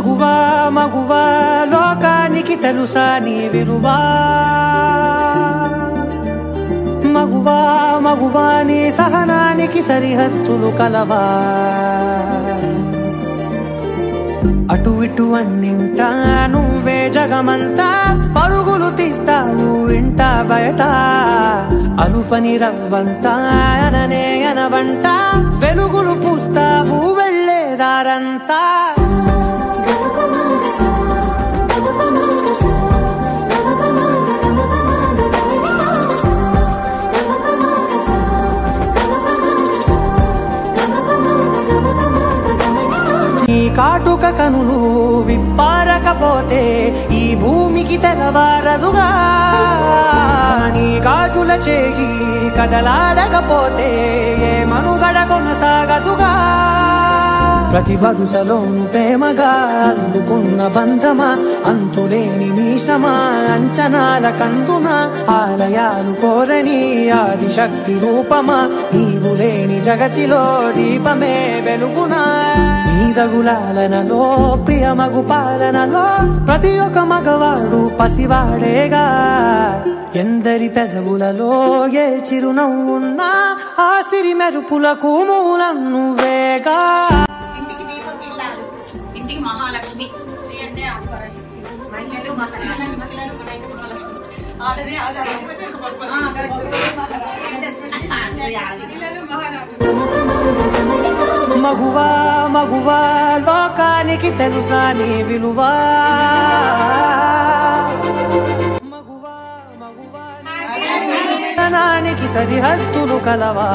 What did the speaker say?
మగువా మగువా లోకానికి తెలుసా నీ విలువా మగువా మగువా నీ సహనానికి సరిహద్దులు కలవా అటు ఇటు అన్నింటా నువ్వే జగమంతా పరుగులు తీస్తావు ఇంట బయట అలుపని రవ్వంతా అననే అనవంట వెలుగులు పూస్తావు వెళ్ళేదారంతా నీ కాటుక కనులు విప్పారకపోతే ఈ భూమికి తెలవారదుగా నీ గాజుల చేయి కదలాడకపోతే ఏ మనుగడ కొనసాగదుగా ప్రతి వరుసలో ప్రేమగా అల్లుకున్న బంధమా అంతులేని నీశమా అంచనాల కందున ఆలయాలు కోరని ఆదిశక్తి రూపమా నీవు లేని జగతిలో దీపమే వెలుగునా నీదగులాలనలో ప్రియమగు పాలనలో ప్రతి ఒక్క మగవాడు పసివాడేగా ఎందరి పెదవులలో ఏ చిరునవ్వున్నా ఆ సిరి మెరుపులకు మూలం నువ్వేగా ఇంటికి మహాలక్ష్మి శ్రీ అంటే ఆత్మరాశక్తి మహిళలు మగువా మగువా లోకానికి తెలుసా నీ విలువా మగువా మగువా సరిహద్దులు కలవా